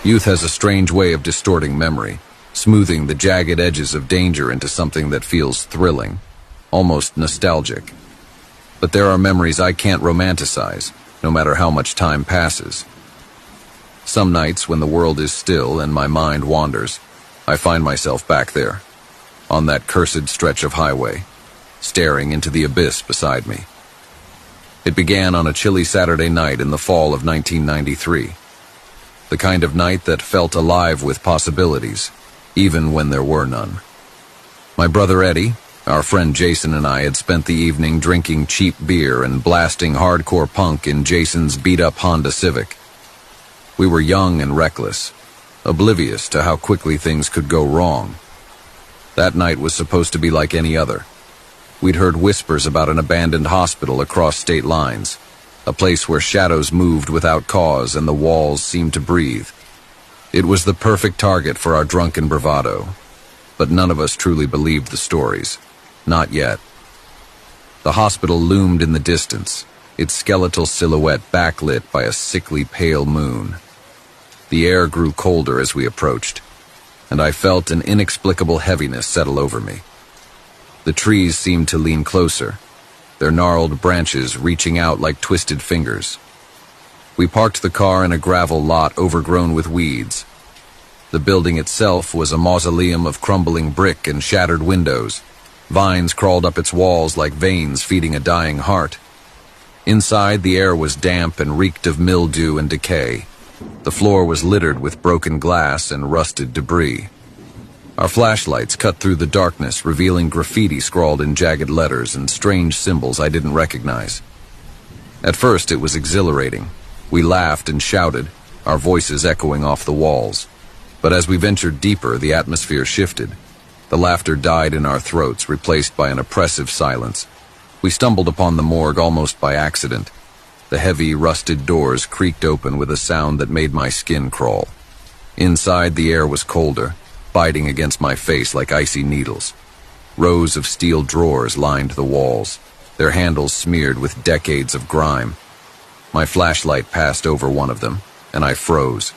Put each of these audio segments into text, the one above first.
Youth has a strange way of distorting memory, smoothing the jagged edges of danger into something that feels thrilling, almost nostalgic. But there are memories I can't romanticize, no matter how much time passes. Some nights when the world is still and my mind wanders, I find myself back there, on that cursed stretch of highway, staring into the abyss beside me. It began on a chilly Saturday night in the fall of 1993. The kind of night that felt alive with possibilities, even when there were none. My brother Eddie, our friend Jason, and I had spent the evening drinking cheap beer and blasting hardcore punk in Jason's beat-up Honda Civic. We were young and reckless, oblivious to how quickly things could go wrong. That night was supposed to be like any other. We'd heard whispers about an abandoned hospital across state lines, a place where shadows moved without cause and the walls seemed to breathe. It was the perfect target for our drunken bravado, but none of us truly believed the stories. Not yet. The hospital loomed in the distance, its skeletal silhouette backlit by a sickly pale moon. The air grew colder as we approached, and I felt an inexplicable heaviness settle over me. The trees seemed to lean closer, their gnarled branches reaching out like twisted fingers. We parked the car in a gravel lot overgrown with weeds. The building itself was a mausoleum of crumbling brick and shattered windows. Vines crawled up its walls like veins feeding a dying heart. Inside, the air was damp and reeked of mildew and decay. The floor was littered with broken glass and rusted debris. Our flashlights cut through the darkness, revealing graffiti scrawled in jagged letters and strange symbols I didn't recognize. At first, it was exhilarating. We laughed and shouted, our voices echoing off the walls. But as we ventured deeper, the atmosphere shifted. The laughter died in our throats, replaced by an oppressive silence. We stumbled upon the morgue almost by accident. The heavy, rusted doors creaked open with a sound that made my skin crawl. Inside, the air was colder, biting against my face like icy needles. Rows of steel drawers lined the walls, their handles smeared with decades of grime. My flashlight passed over one of them, and I froze.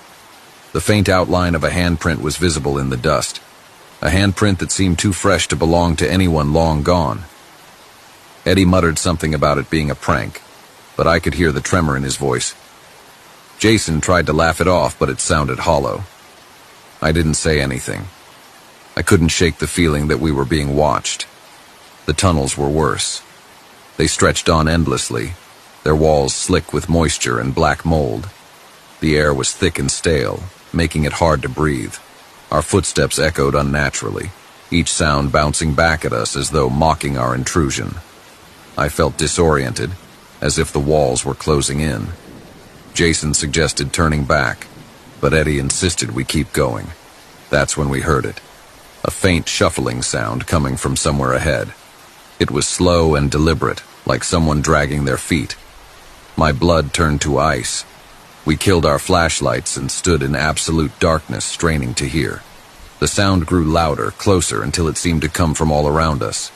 The faint outline of a handprint was visible in the dust, a handprint that seemed too fresh to belong to anyone long gone. Eddie muttered something about it being a prank, but I could hear the tremor in his voice. Jason tried to laugh it off, but it sounded hollow. I didn't say anything. I couldn't shake the feeling that we were being watched. The tunnels were worse. They stretched on endlessly, their walls slick with moisture and black mold. The air was thick and stale, making it hard to breathe. Our footsteps echoed unnaturally, each sound bouncing back at us as though mocking our intrusion. I felt disoriented, as if the walls were closing in. Jason suggested turning back, but Eddie insisted we keep going. That's when we heard it. A faint shuffling sound coming from somewhere ahead. It was slow and deliberate, like someone dragging their feet. My blood turned to ice. We killed our flashlights and stood in absolute darkness, straining to hear. The sound grew louder, closer, until it seemed to come from all around us.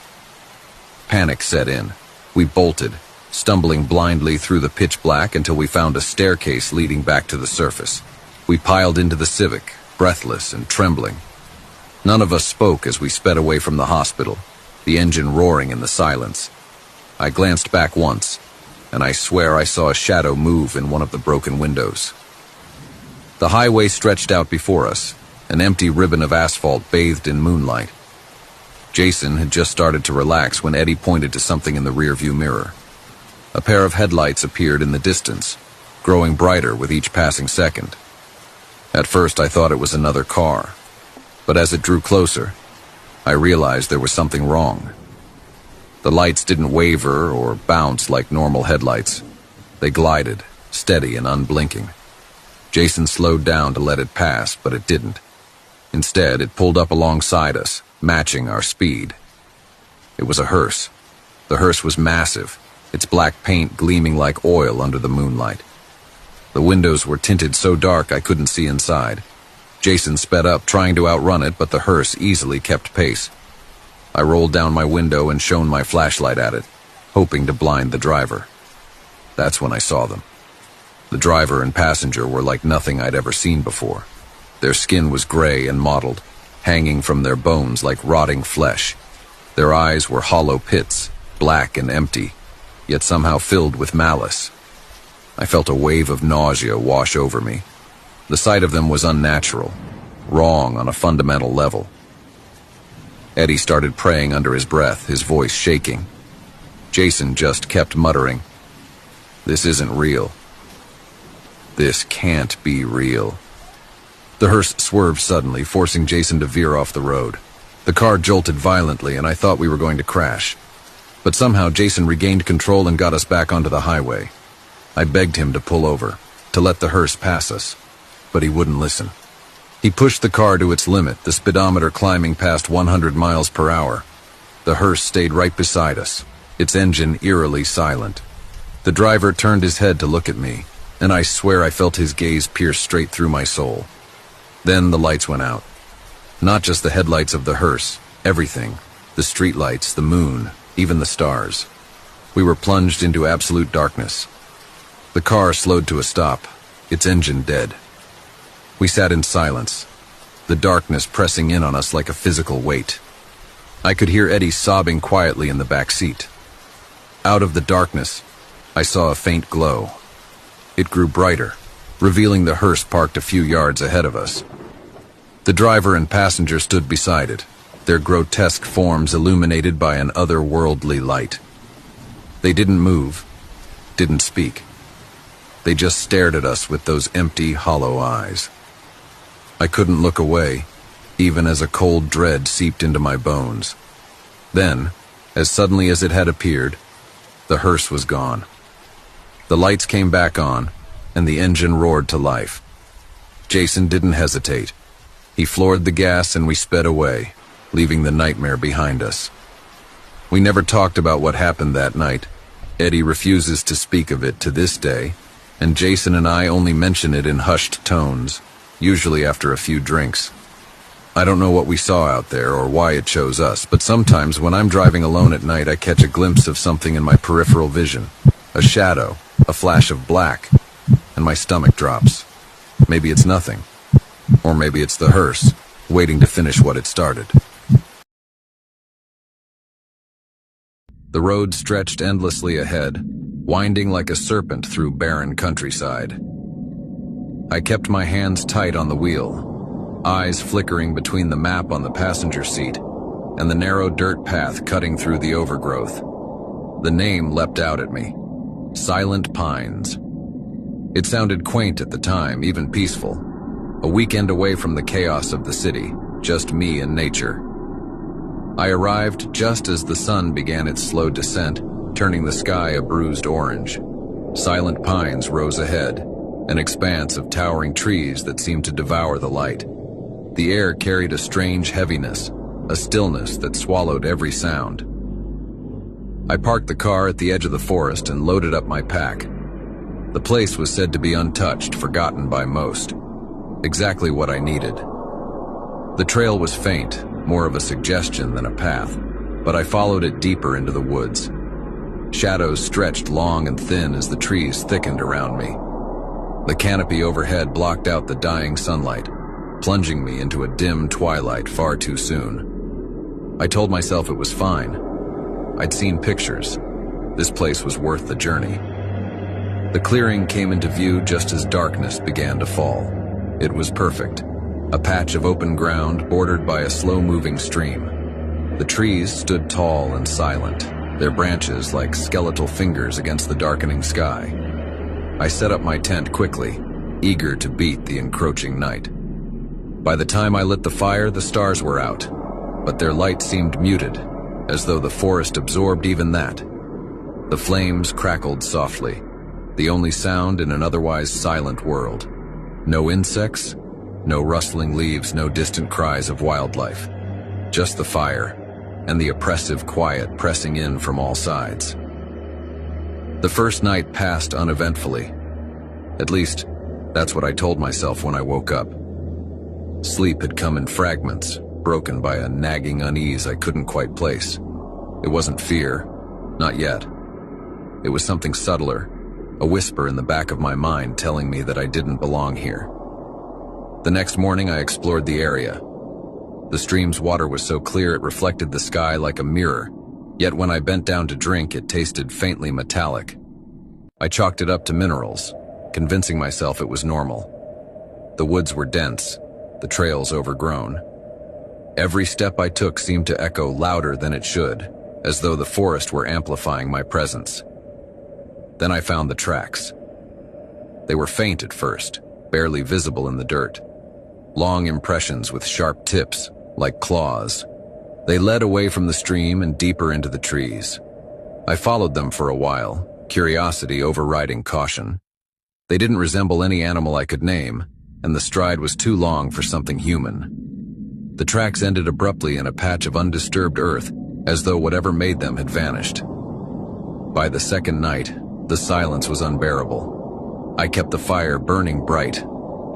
Panic set in. We bolted, stumbling blindly through the pitch black until we found a staircase leading back to the surface. We piled into the Civic, breathless and trembling. None of us spoke as we sped away from the hospital, the engine roaring in the silence. I glanced back once, and I swear I saw a shadow move in one of the broken windows. The highway stretched out before us, an empty ribbon of asphalt bathed in moonlight. Jason had just started to relax when Eddie pointed to something in the rearview mirror. A pair of headlights appeared in the distance, growing brighter with each passing second. At first I thought it was another car, but as it drew closer, I realized there was something wrong. The lights didn't waver or bounce like normal headlights. They glided, steady and unblinking. Jason slowed down to let it pass, but it didn't. Instead, it pulled up alongside us, matching our speed. It was a hearse. The hearse was massive, its black paint gleaming like oil under the moonlight. The windows were tinted so dark I couldn't see inside. Jason sped up, trying to outrun it, but the hearse easily kept pace. I rolled down my window and shone my flashlight at it, hoping to blind the driver. That's when I saw them. The driver and passenger were like nothing I'd ever seen before. Their skin was gray and mottled, hanging from their bones like rotting flesh. Their eyes were hollow pits, black and empty, yet somehow filled with malice. I felt a wave of nausea wash over me. The sight of them was unnatural, wrong on a fundamental level. Eddie started praying under his breath, his voice shaking. Jason just kept muttering, "This isn't real. This can't be real." The hearse swerved suddenly, forcing Jason to veer off the road. The car jolted violently, and I thought we were going to crash. But somehow Jason regained control and got us back onto the highway. I begged him to pull over, to let the hearse pass us, but he wouldn't listen. He pushed the car to its limit, the speedometer climbing past 100 miles per hour. The hearse stayed right beside us, its engine eerily silent. The driver turned his head to look at me, and I swear I felt his gaze pierce straight through my soul. Then the lights went out. Not just the headlights of the hearse, everything. The streetlights, the moon, even the stars. We were plunged into absolute darkness. The car slowed to a stop, its engine dead. We sat in silence, the darkness pressing in on us like a physical weight. I could hear Eddie sobbing quietly in the back seat. Out of the darkness, I saw a faint glow. It grew brighter, revealing the hearse parked a few yards ahead of us. The driver and passenger stood beside it, their grotesque forms illuminated by an otherworldly light. They didn't move, didn't speak. They just stared at us with those empty, hollow eyes. I couldn't look away, even as a cold dread seeped into my bones. Then, as suddenly as it had appeared, the hearse was gone. The lights came back on, and the engine roared to life. Jason didn't hesitate. He floored the gas and we sped away, leaving the nightmare behind us. We never talked about what happened that night. Eddie refuses to speak of it to this day, and Jason and I only mention it in hushed tones, usually after a few drinks. I don't know what we saw out there or why it chose us, but sometimes when I'm driving alone at night I catch a glimpse of something in my peripheral vision. A shadow, a flash of black, and my stomach drops. Maybe it's nothing. Or maybe it's the hearse, waiting to finish what it started. The road stretched endlessly ahead, winding like a serpent through barren countryside. I kept my hands tight on the wheel, eyes flickering between the map on the passenger seat and the narrow dirt path cutting through the overgrowth. The name leapt out at me. Silent Pines. It sounded quaint at the time, even peaceful. A weekend away from the chaos of the city, just me and nature. I arrived just as the sun began its slow descent, turning the sky a bruised orange. Silent Pines rose ahead, an expanse of towering trees that seemed to devour the light. The air carried a strange heaviness, a stillness that swallowed every sound. I parked the car at the edge of the forest and loaded up my pack. The place was said to be untouched, forgotten by most. Exactly what I needed. The trail was faint, more of a suggestion than a path, but I followed it deeper into the woods. Shadows stretched long and thin as the trees thickened around me. The canopy overhead blocked out the dying sunlight, plunging me into a dim twilight far too soon. I told myself it was fine. I'd seen pictures. This place was worth the journey. The clearing came into view just as darkness began to fall. It was perfect. A patch of open ground bordered by a slow-moving stream. The trees stood tall and silent, their branches like skeletal fingers against the darkening sky. I set up my tent quickly, eager to beat the encroaching night. By the time I lit the fire, the stars were out, but their light seemed muted, as though the forest absorbed even that. The flames crackled softly, the only sound in an otherwise silent world. No insects, no rustling leaves, no distant cries of wildlife. Just the fire, and the oppressive quiet pressing in from all sides. The first night passed uneventfully. At least, that's what I told myself when I woke up. Sleep had come in fragments, broken by a nagging unease I couldn't quite place. It wasn't fear, not yet. It was something subtler, a whisper in the back of my mind telling me that I didn't belong here. The next morning, I explored the area. The stream's water was so clear it reflected the sky like a mirror, yet when I bent down to drink, it tasted faintly metallic. I chalked it up to minerals, convincing myself it was normal. The woods were dense, the trails overgrown. Every step I took seemed to echo louder than it should, as though the forest were amplifying my presence. Then I found the tracks. They were faint at first, barely visible in the dirt. Long impressions with sharp tips, like claws. They led away from the stream and deeper into the trees. I followed them for a while, curiosity overriding caution. They didn't resemble any animal I could name, and the stride was too long for something human. The tracks ended abruptly in a patch of undisturbed earth, as though whatever made them had vanished. By the second night, the silence was unbearable. I kept the fire burning bright,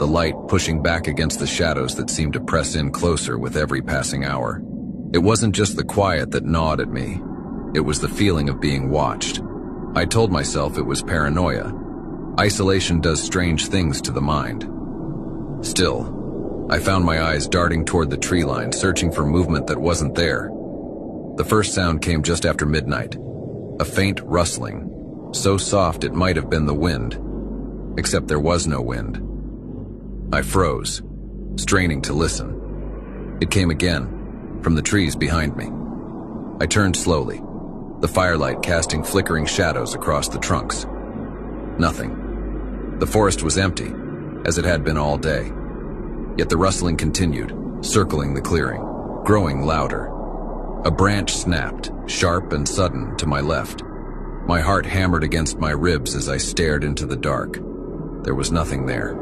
the light pushing back against the shadows that seemed to press in closer with every passing hour. It wasn't just the quiet that gnawed at me. It was the feeling of being watched. I told myself it was paranoia. Isolation does strange things to the mind. Still, I found my eyes darting toward the tree line, searching for movement that wasn't there. The first sound came just after midnight, a faint rustling, so soft it might have been the wind, except there was no wind. I froze, straining to listen. It came again, from the trees behind me. I turned slowly, the firelight casting flickering shadows across the trunks. Nothing. The forest was empty, as it had been all day. Yet the rustling continued, circling the clearing, growing louder. A branch snapped, sharp and sudden, to my left. My heart hammered against my ribs as I stared into the dark. There was nothing there.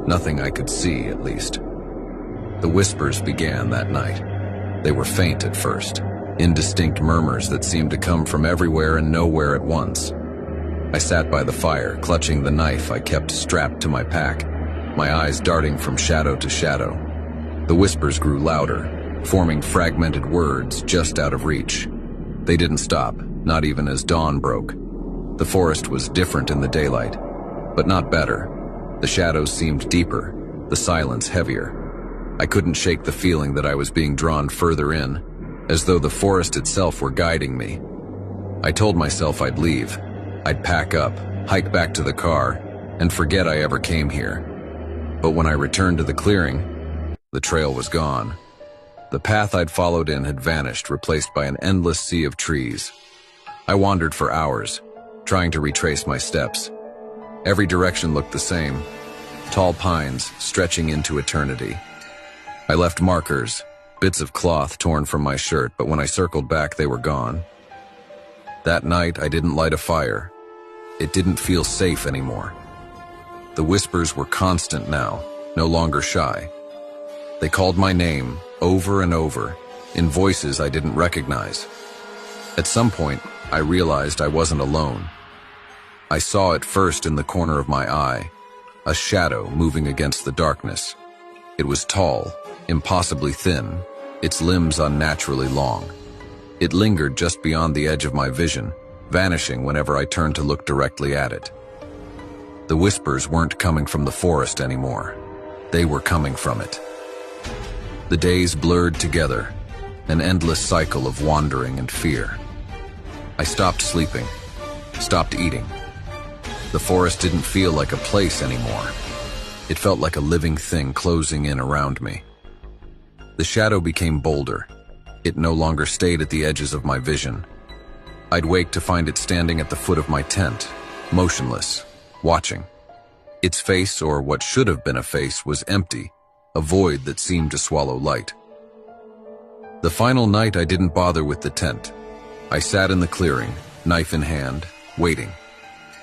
Nothing I could see, at least. The whispers began that night. They were faint at first, indistinct murmurs that seemed to come from everywhere and nowhere at once. I sat by the fire, clutching the knife I kept strapped to my pack, my eyes darting from shadow to shadow. The whispers grew louder, forming fragmented words just out of reach. They didn't stop, not even as dawn broke. The forest was different in the daylight, but not better. The shadows seemed deeper, the silence heavier. I couldn't shake the feeling that I was being drawn further in, as though the forest itself were guiding me. I told myself I'd leave. I'd pack up, hike back to the car, and forget I ever came here. But when I returned to the clearing, the trail was gone. The path I'd followed in had vanished, replaced by an endless sea of trees. I wandered for hours, trying to retrace my steps. Every direction looked the same, tall pines stretching into eternity. I left markers, bits of cloth torn from my shirt, but when I circled back, they were gone. That night, I didn't light a fire. It didn't feel safe anymore. The whispers were constant now, no longer shy. They called my name over and over, in voices I didn't recognize. At some point, I realized I wasn't alone. I saw it first in the corner of my eye, a shadow moving against the darkness. It was tall, impossibly thin, its limbs unnaturally long. It lingered just beyond the edge of my vision, vanishing whenever I turned to look directly at it. The whispers weren't coming from the forest anymore. They were coming from it. The days blurred together, an endless cycle of wandering and fear. I stopped sleeping, stopped eating. The forest didn't feel like a place anymore. It felt like a living thing closing in around me. The shadow became bolder. It no longer stayed at the edges of my vision. I'd wake to find it standing at the foot of my tent, motionless, watching. Its face, or what should have been a face, was empty, a void that seemed to swallow light. The final night, I didn't bother with the tent. I sat in the clearing, knife in hand, waiting.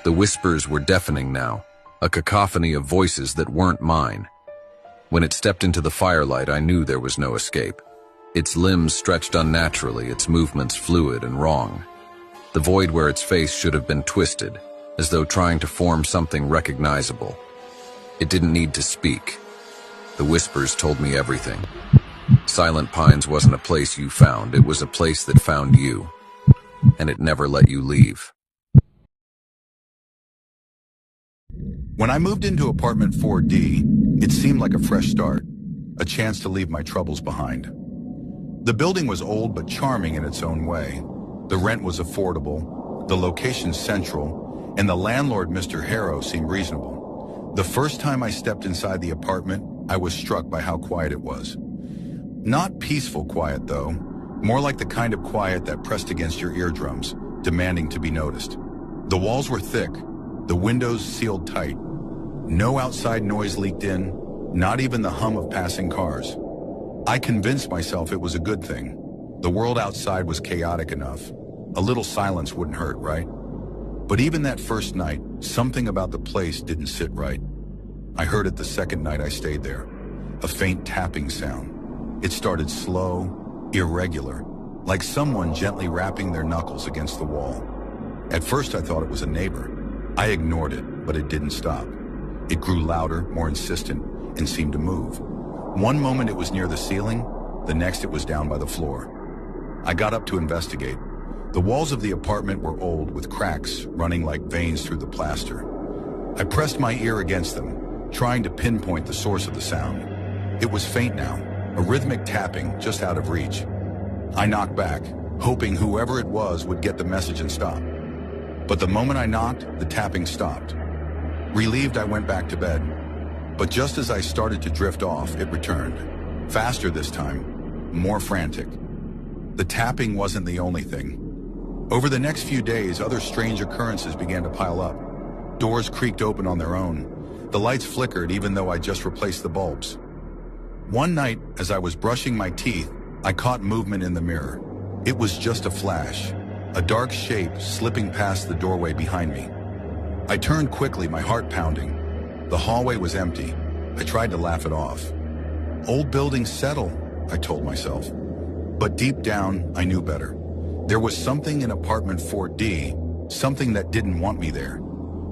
The whispers were deafening now, a cacophony of voices that weren't mine. When it stepped into the firelight, I knew there was no escape. Its limbs stretched unnaturally, its movements fluid and wrong. The void where its face should have been twisted, as though trying to form something recognizable. It didn't need to speak. The whispers told me everything. Silent Pines wasn't a place you found, it was a place that found you. And it never let you leave. When I moved into apartment 4D, It seemed like a fresh start, a chance to leave my troubles behind. The building was old but charming in its own way. The rent was affordable, the location central, and the landlord, Mr. Harrow, seemed reasonable. The first time I stepped inside the apartment, I was struck by how quiet it was. Not peaceful quiet, though, more like the kind of quiet that pressed against your eardrums, demanding to be noticed. The walls were thick, the windows sealed tight. No outside noise leaked in, not even the hum of passing cars. I convinced myself it was a good thing. The world outside was chaotic enough. A little silence wouldn't hurt, right? But even that first night, something about the place didn't sit right. I heard it the second night I stayed there. A faint tapping sound. It started slow, irregular, like someone gently rapping their knuckles against the wall. At first I thought it was a neighbor. I ignored it, but it didn't stop. It grew louder, more insistent, and seemed to move. One moment it was near the ceiling, the next it was down by the floor. I got up to investigate. The walls of the apartment were old, with cracks running like veins through the plaster. I pressed my ear against them, trying to pinpoint the source of the sound. It was faint now, a rhythmic tapping just out of reach. I knocked back, hoping whoever it was would get the message and stop. But the moment I knocked, the tapping stopped. Relieved, I went back to bed. But just as I started to drift off, it returned. Faster this time, more frantic. The tapping wasn't the only thing. Over the next few days, other strange occurrences began to pile up. Doors creaked open on their own. The lights flickered even though I just replaced the bulbs. One night, as I was brushing my teeth, I caught movement in the mirror. It was just a flash, a dark shape slipping past the doorway behind me. I turned quickly, my heart pounding. The hallway was empty. I tried to laugh it off. Old buildings settle, I told myself. But deep down, I knew better. There was something in apartment 4D, something that didn't want me there.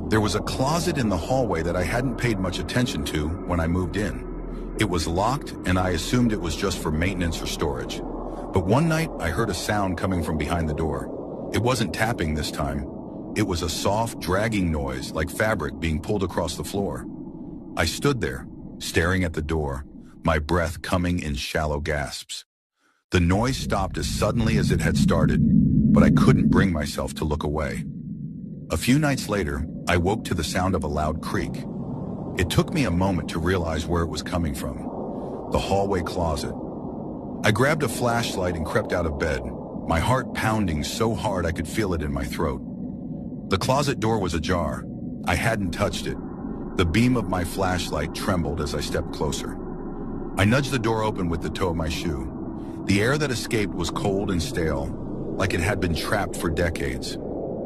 There was a closet in the hallway that I hadn't paid much attention to when I moved in. It was locked, and I assumed it was just for maintenance or storage. But one night, I heard a sound coming from behind the door. It wasn't tapping this time. It was a soft, dragging noise, like fabric being pulled across the floor. I stood there, staring at the door, my breath coming in shallow gasps. The noise stopped as suddenly as it had started, but I couldn't bring myself to look away. A few nights later, I woke to the sound of a loud creak. It took me a moment to realize where it was coming from. The hallway closet. I grabbed a flashlight and crept out of bed, my heart pounding so hard I could feel it in my throat. The closet door was ajar. I hadn't touched it. The beam of my flashlight trembled as I stepped closer. I nudged the door open with the toe of my shoe. The air that escaped was cold and stale, like it had been trapped for decades.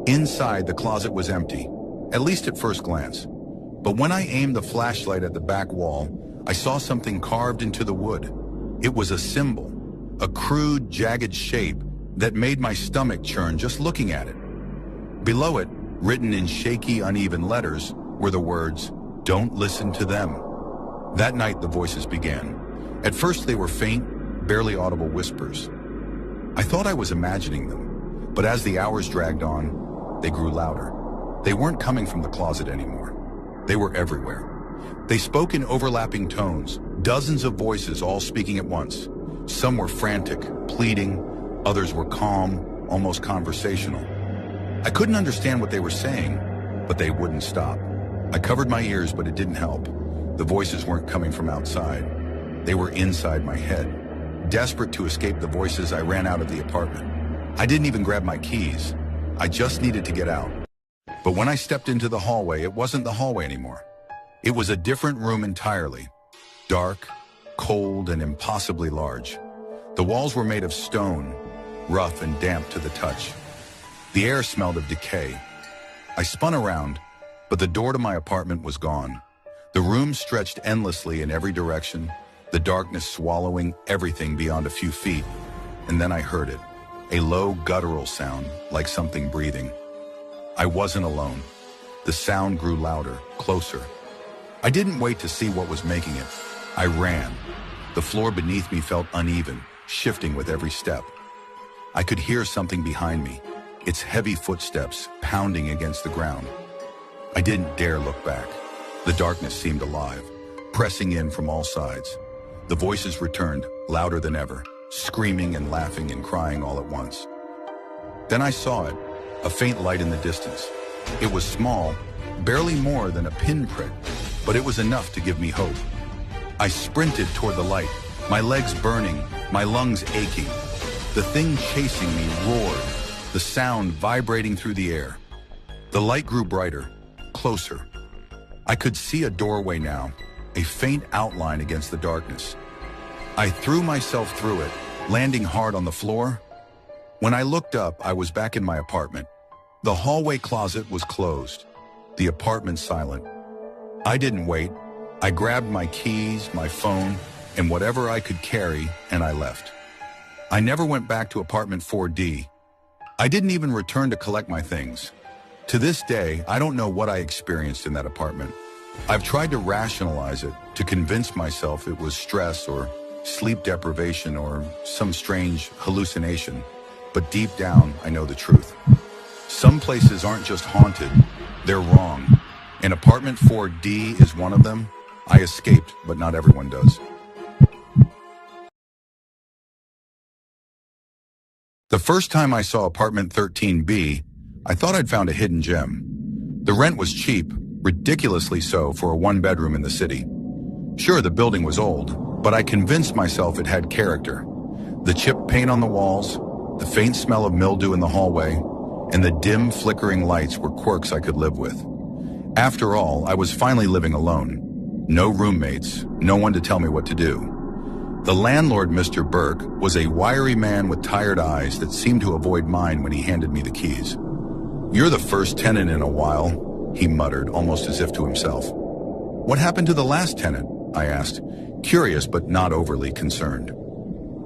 Inside, the closet was empty, at least at first glance. But when I aimed the flashlight at the back wall, I saw something carved into the wood. It was a symbol, a crude, jagged shape that made my stomach churn just looking at it. Below it, written in shaky, uneven letters, were the words, "Don't listen to them." That night, the voices began. At first, they were faint, barely audible whispers. I thought I was imagining them, but as the hours dragged on, they grew louder. They weren't coming from the closet anymore. They were everywhere. They spoke in overlapping tones, dozens of voices all speaking at once. Some were frantic, pleading, others were calm, almost conversational. I couldn't understand what they were saying, but they wouldn't stop. I covered my ears, but it didn't help. The voices weren't coming from outside. They were inside my head. Desperate to escape the voices, I ran out of the apartment. I didn't even grab my keys. I just needed to get out. But when I stepped into the hallway, it wasn't the hallway anymore. It was a different room entirely. Dark, cold, and impossibly large. The walls were made of stone, rough and damp to the touch. The air smelled of decay. I spun around, but the door to my apartment was gone. The room stretched endlessly in every direction, the darkness swallowing everything beyond a few feet. And then I heard it, a low guttural sound, like something breathing. I wasn't alone. The sound grew louder, closer. I didn't wait to see what was making it. I ran. The floor beneath me felt uneven, shifting with every step. I could hear something behind me, its heavy footsteps pounding against the ground. I didn't dare look back. The darkness seemed alive. pressing in from all sides. The voices returned, louder than ever, screaming and laughing and crying all at once. Then I saw it, a faint light in the distance. It was small, barely more than a pinprick, but it was enough to give me hope. I sprinted toward the light, my legs burning, my lungs aching. The thing chasing me roared, the sound vibrating through the air. The light grew brighter, closer. I could see a doorway now, a faint outline against the darkness. I threw myself through it, landing hard on the floor. When I looked up, I was back in my apartment. The hallway closet was closed, the apartment silent. I didn't wait. I grabbed my keys, my phone, and whatever I could carry, and I left. I never went back to apartment 4D. I didn't even return to collect my things. To this day, I don't know what I experienced in that apartment. I've tried to rationalize it, to convince myself it was stress or sleep deprivation or some strange hallucination. But deep down, I know the truth. Some places aren't just haunted, they're wrong. And apartment 4D is one of them. I escaped, but not everyone does. The first time I saw apartment 13B, I thought I'd found a hidden gem. The rent was cheap, ridiculously so for a one-bedroom in the city. Sure, the building was old, but I convinced myself it had character. The chipped paint on the walls, the faint smell of mildew in the hallway, and the dim, flickering lights were quirks I could live with. After all, I was finally living alone. No roommates, no one to tell me what to do. The landlord, Mr. Burke, was a wiry man with tired eyes that seemed to avoid mine when he handed me the keys. "You're the first tenant in a while," he muttered, almost as if to himself. "What happened to the last tenant?" I asked, curious but not overly concerned.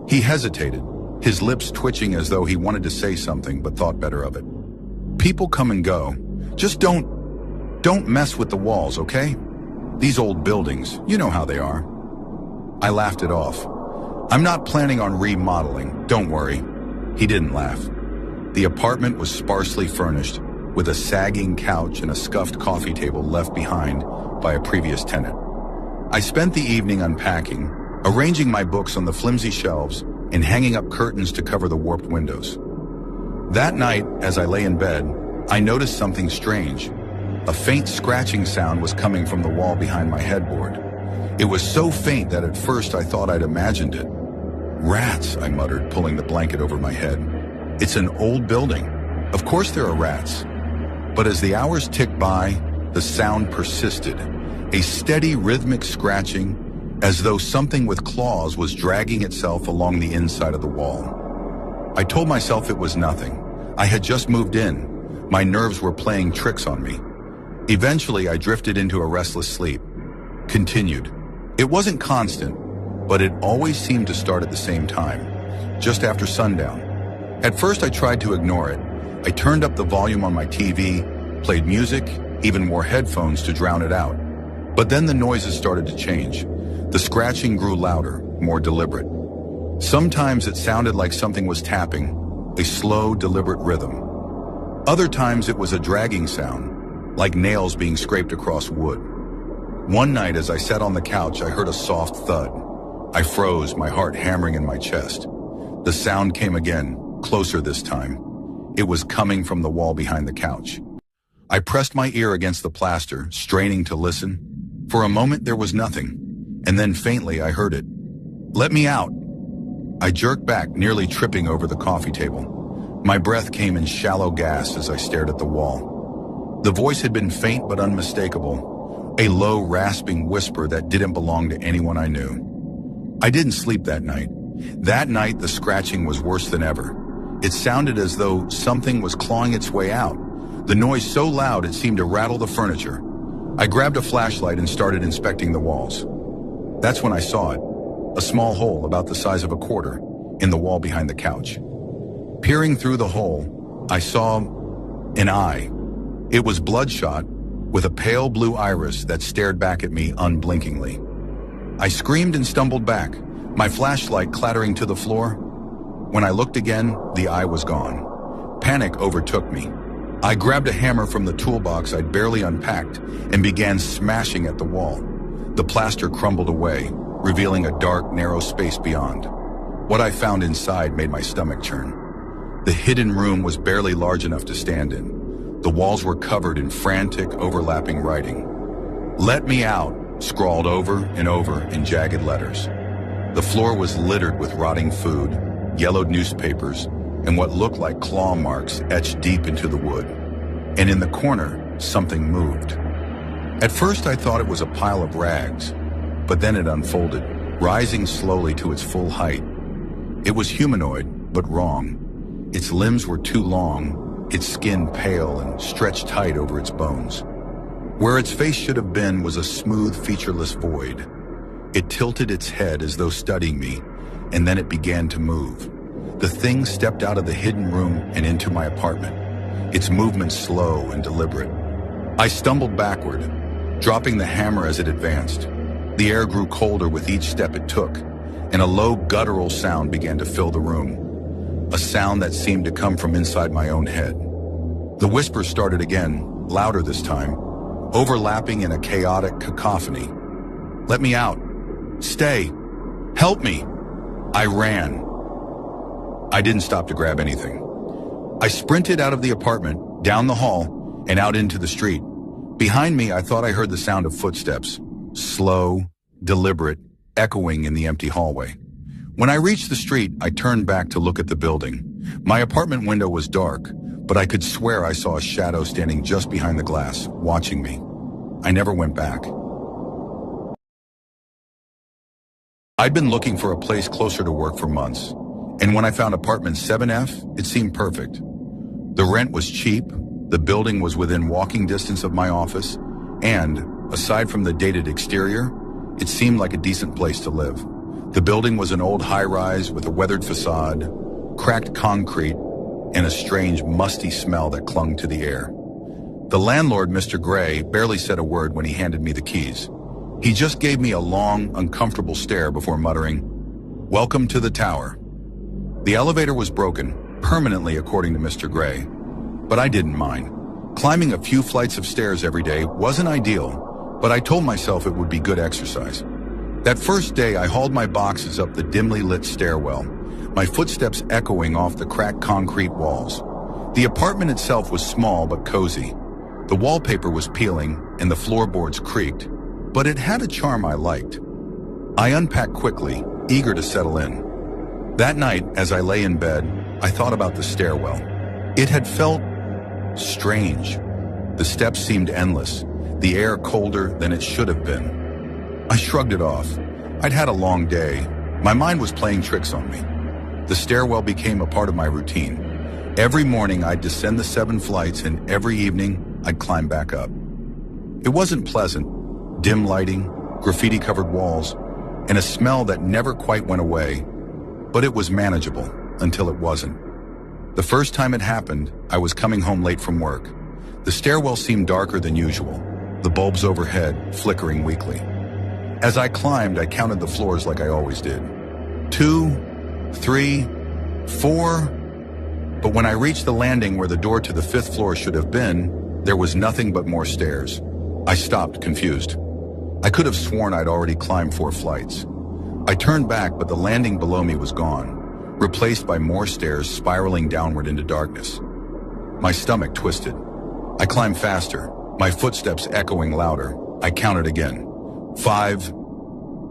He hesitated, his lips twitching as though he wanted to say something but thought better of it. "People come and go. Just don't mess with the walls, okay? These old buildings, you know how they are." I laughed it off. "I'm not planning on remodeling, don't worry." He didn't laugh. The apartment was sparsely furnished, with a sagging couch and a scuffed coffee table left behind by a previous tenant. I spent the evening unpacking, arranging my books on the flimsy shelves and hanging up curtains to cover the warped windows. That night, as I lay in bed, I noticed something strange. A faint scratching sound was coming from the wall behind my headboard. It was so faint that at first I thought I'd imagined it. "Rats," I muttered, pulling the blanket over my head. "It's an old building. Of course there are rats." But as the hours ticked by, the sound persisted, a steady rhythmic scratching, as though something with claws was dragging itself along the inside of the wall. I told myself it was nothing. I had just moved in. My nerves were playing tricks on me. Eventually, I drifted into a restless sleep. Continued. It wasn't constant, but it always seemed to start at the same time, just after sundown. At first, I tried to ignore it. I turned up the volume on my TV, played music, even wore headphones to drown it out. But then the noises started to change. The scratching grew louder, more deliberate. Sometimes it sounded like something was tapping, a slow, deliberate rhythm. Other times it was a dragging sound, like nails being scraped across wood. One night as I sat on the couch, I heard a soft thud. I froze, my heart hammering in my chest. The sound came again, closer this time. It was coming from the wall behind the couch. I pressed my ear against the plaster, straining to listen. For a moment there was nothing, and then faintly I heard it. "Let me out!" I jerked back, nearly tripping over the coffee table. My breath came in shallow gasps as I stared at the wall. The voice had been faint but unmistakable. A low, rasping whisper that didn't belong to anyone I knew. I didn't sleep that night. That night, the scratching was worse than ever. It sounded as though something was clawing its way out. The noise so loud it seemed to rattle the furniture. I grabbed a flashlight and started inspecting the walls. That's when I saw it. A small hole about the size of a quarter in the wall behind the couch. Peering through the hole, I saw an eye. It was bloodshot, with a pale blue iris that stared back at me unblinkingly. I screamed and stumbled back, my flashlight clattering to the floor. When I looked again, the eye was gone. Panic overtook me. I grabbed a hammer from the toolbox I'd barely unpacked and began smashing at the wall. The plaster crumbled away, revealing a dark, narrow space beyond. What I found inside made my stomach churn. The hidden room was barely large enough to stand in. The walls were covered in frantic, overlapping writing. "Let me out," scrawled over and over in jagged letters. The floor was littered with rotting food, yellowed newspapers, and what looked like claw marks etched deep into the wood. And in the corner, something moved. At first I thought it was a pile of rags, but then it unfolded, rising slowly to its full height. It was humanoid, but wrong. Its limbs were too long, its skin pale and stretched tight over its bones. Where its face should have been was a smooth, featureless void. It tilted its head as though studying me, and then it began to move. The thing stepped out of the hidden room and into my apartment, its movement slow and deliberate. I stumbled backward, dropping the hammer as it advanced. The air grew colder with each step it took, and a low guttural sound began to fill the room, a sound that seemed to come from inside my own head. The whisper started again, louder this time, overlapping in a chaotic cacophony. "Let me out. Stay. Help me." I ran. I didn't stop to grab anything. I sprinted out of the apartment, down the hall, and out into the street. Behind me, I thought I heard the sound of footsteps, slow, deliberate, echoing in the empty hallway. When I reached the street, I turned back to look at the building. My apartment window was dark, but I could swear I saw a shadow standing just behind the glass, watching me. I never went back. I'd been looking for a place closer to work for months, and when I found apartment 7F, it seemed perfect. The rent was cheap, the building was within walking distance of my office, and, aside from the dated exterior, it seemed like a decent place to live. The building was an old high-rise with a weathered facade, cracked concrete, and a strange, musty smell that clung to the air. The landlord, Mr. Gray, barely said a word when he handed me the keys. He just gave me a long, uncomfortable stare before muttering, "Welcome to the tower." The elevator was broken, permanently according to Mr. Gray, but I didn't mind. Climbing a few flights of stairs every day wasn't ideal, but I told myself it would be good exercise. That first day, I hauled my boxes up the dimly lit stairwell, my footsteps echoing off the cracked concrete walls. The apartment itself was small but cozy. The wallpaper was peeling and the floorboards creaked, but it had a charm I liked. I unpacked quickly, eager to settle in. That night, as I lay in bed, I thought about the stairwell. It had felt strange. The steps seemed endless, the air colder than it should have been. I shrugged it off. I'd had a long day. My mind was playing tricks on me. The stairwell became a part of my routine. Every morning I'd descend the 7 flights, and every evening I'd climb back up. It wasn't pleasant. Dim lighting, graffiti-covered walls, and a smell that never quite went away, but it was manageable until it wasn't. The first time it happened, I was coming home late from work. The stairwell seemed darker than usual, the bulbs overhead flickering weakly. As I climbed, I counted the floors like I always did. 2, 3, 4. But when I reached the landing where the door to the 5th floor should have been, there was nothing but more stairs. I stopped, confused. I could have sworn I'd already climbed 4 flights. I turned back, but the landing below me was gone, replaced by more stairs spiraling downward into darkness. My stomach twisted. I climbed faster, my footsteps echoing louder. I counted again. 5,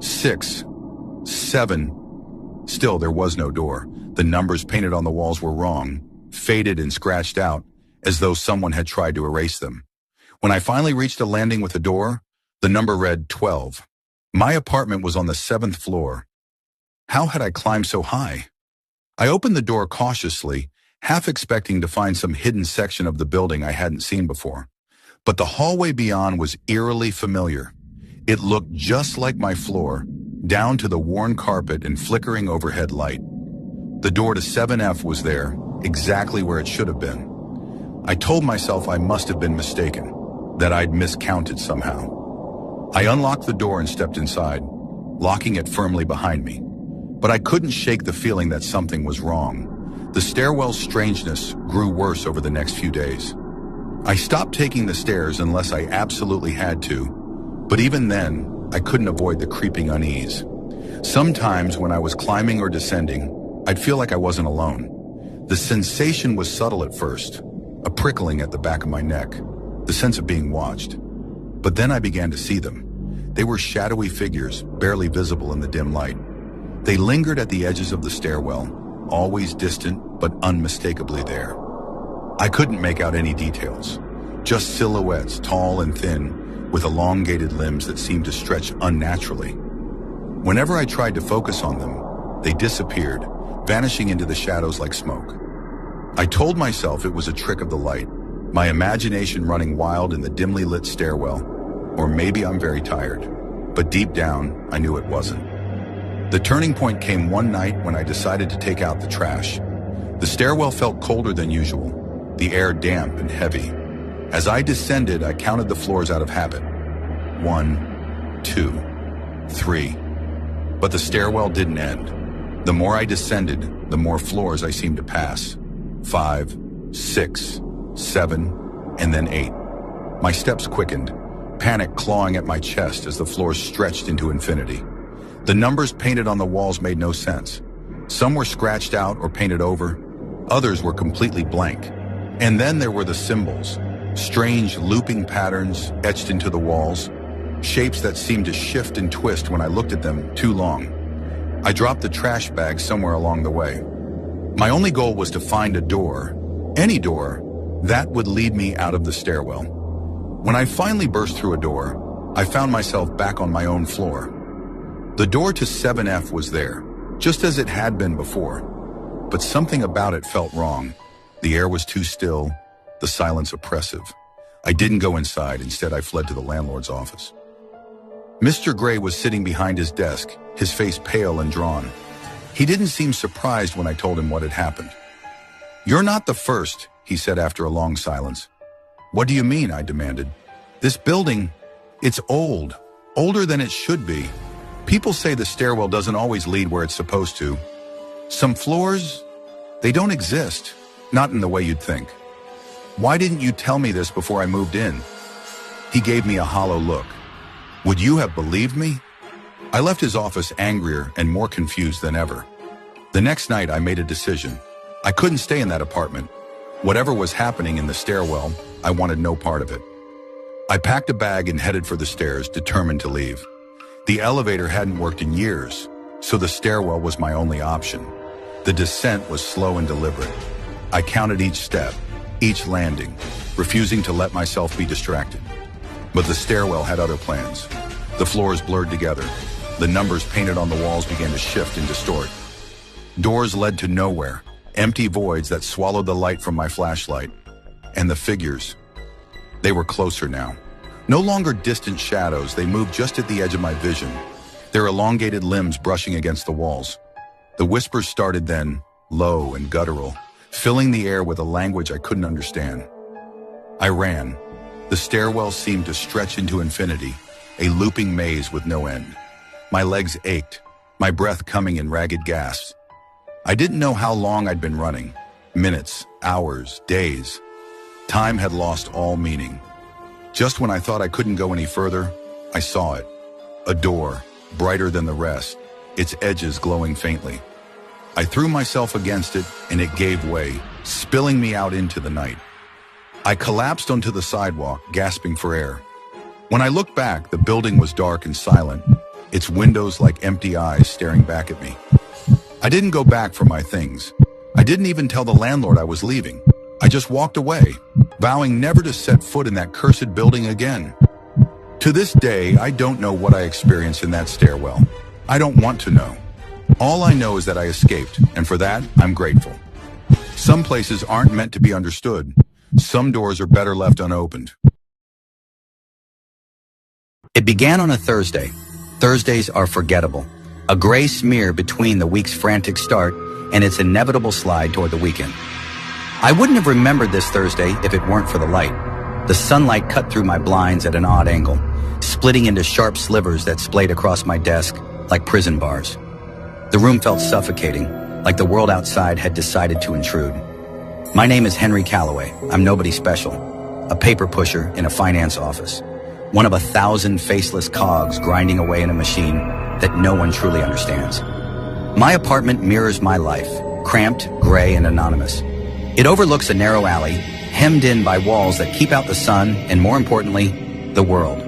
6, 7. Still, there was no door. The numbers painted on the walls were wrong, faded and scratched out, as though someone had tried to erase them. When I finally reached a landing with a door, the number read 12. My apartment was on the 7th floor. How had I climbed so high? I opened the door cautiously, half expecting to find some hidden section of the building I hadn't seen before. But the hallway beyond was eerily familiar. It looked just like my floor, down to the worn carpet and flickering overhead light. The door to 7F was there, exactly where it should have been. I told myself I must have been mistaken, that I'd miscounted somehow. I unlocked the door and stepped inside, locking it firmly behind me. But I couldn't shake the feeling that something was wrong. The stairwell's strangeness grew worse over the next few days. I stopped taking the stairs unless I absolutely had to, but even then, I couldn't avoid the creeping unease. Sometimes when I was climbing or descending, I'd feel like I wasn't alone. The sensation was subtle at first, a prickling at the back of my neck, the sense of being watched. But then I began to see them. They were shadowy figures, barely visible in the dim light. They lingered at the edges of the stairwell, always distant but unmistakably there. I couldn't make out any details, just silhouettes, tall and thin, with elongated limbs that seemed to stretch unnaturally. Whenever I tried to focus on them, they disappeared, vanishing into the shadows like smoke. I told myself it was a trick of the light, my imagination running wild in the dimly lit stairwell, or maybe I'm very tired. But deep down, I knew it wasn't. The turning point came one night when I decided to take out the trash. The stairwell felt colder than usual, the air damp and heavy. As I descended, I counted the floors out of habit. 1, 2, 3. But the stairwell didn't end. The more I descended, the more floors I seemed to pass. 5, 6, 7, and then 8. My steps quickened, panic clawing at my chest as the floors stretched into infinity. The numbers painted on the walls made no sense. Some were scratched out or painted over. Others were completely blank. And then there were the symbols, strange looping patterns etched into the walls, shapes that seemed to shift and twist when I looked at them too long. I dropped the trash bag somewhere along the way. My only goal was to find a door, any door, that would lead me out of the stairwell. When I finally burst through a door, I found myself back on my own floor. The door to 7F was there, just as it had been before. But something about it felt wrong. The air was too still, the silence oppressive. I didn't go inside. Instead, I fled to the landlord's office. Mr. Gray was sitting behind his desk, his face pale and drawn. He didn't seem surprised when I told him what had happened. "You're not the first," he said after a long silence. "What do you mean?" I demanded. "This building, it's old, older than it should be. People say the stairwell doesn't always lead where it's supposed to. Some floors, they don't exist, not in the way you'd think. Why didn't you tell me this before I moved in?" He gave me a hollow look. "Would you have believed me?" I left his office angrier and more confused than ever. The next night I made a decision. I couldn't stay in that apartment. Whatever was happening in the stairwell, I wanted no part of it. I packed a bag and headed for the stairs, determined to leave. The elevator hadn't worked in years, so the stairwell was my only option. The descent was slow and deliberate. I counted each step, each landing, refusing to let myself be distracted. But the stairwell had other plans. The floors blurred together. The numbers painted on the walls began to shift and distort. Doors led to nowhere, empty voids that swallowed the light from my flashlight. And the figures, they were closer now. No longer distant shadows, they moved just at the edge of my vision, their elongated limbs brushing against the walls. The whispers started then, low and guttural, filling the air with a language I couldn't understand. I ran. The stairwell seemed to stretch into infinity, a looping maze with no end. My legs ached, my breath coming in ragged gasps. I didn't know how long I'd been running. Minutes, hours, days. Time had lost all meaning. Just when I thought I couldn't go any further, I saw it. A door, brighter than the rest, its edges glowing faintly. I threw myself against it, and it gave way, spilling me out into the night. I collapsed onto the sidewalk, gasping for air. When I looked back, the building was dark and silent, its windows like empty eyes staring back at me. I didn't go back for my things. I didn't even tell the landlord I was leaving. I just walked away, vowing never to set foot in that cursed building again. To this day, I don't know what I experienced in that stairwell. I don't want to know. All I know is that I escaped, and for that, I'm grateful. Some places aren't meant to be understood. Some doors are better left unopened. It began on a Thursday. Thursdays are forgettable. A gray smear between the week's frantic start and its inevitable slide toward the weekend. I wouldn't have remembered this Thursday if it weren't for the light. The sunlight cut through my blinds at an odd angle, splitting into sharp slivers that splayed across my desk like prison bars. The room felt suffocating, like the world outside had decided to intrude. My name is Henry Calloway. I'm nobody special, a paper pusher in a finance office. one of 1,000 faceless cogs grinding away in a machine that no one truly understands. My apartment mirrors my life, cramped, gray, and anonymous. It overlooks a narrow alley, hemmed in by walls that keep out the sun and, more importantly, the world.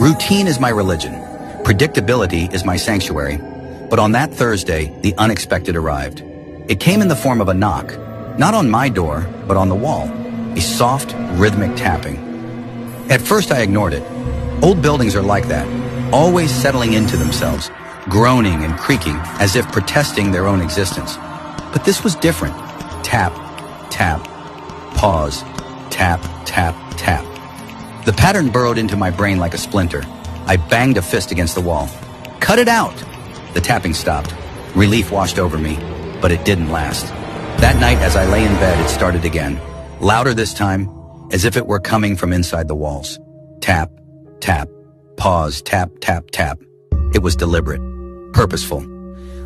Routine is my religion. Predictability is my sanctuary. But on that Thursday, the unexpected arrived. It came in the form of a knock, not on my door, but on the wall, a soft, rhythmic tapping. At first, I ignored it. Old buildings are like that, always settling into themselves, groaning and creaking as if protesting their own existence. But this was different. Tap, tap, pause, tap, tap, tap. The pattern burrowed into my brain like a splinter. I banged a fist against the wall. Cut it out! The tapping stopped. Relief washed over me, but it didn't last. That night, as I lay in bed, it started again. Louder this time, as if it were coming from inside the walls. Tap, tap, pause, tap, tap, tap. It was deliberate, purposeful.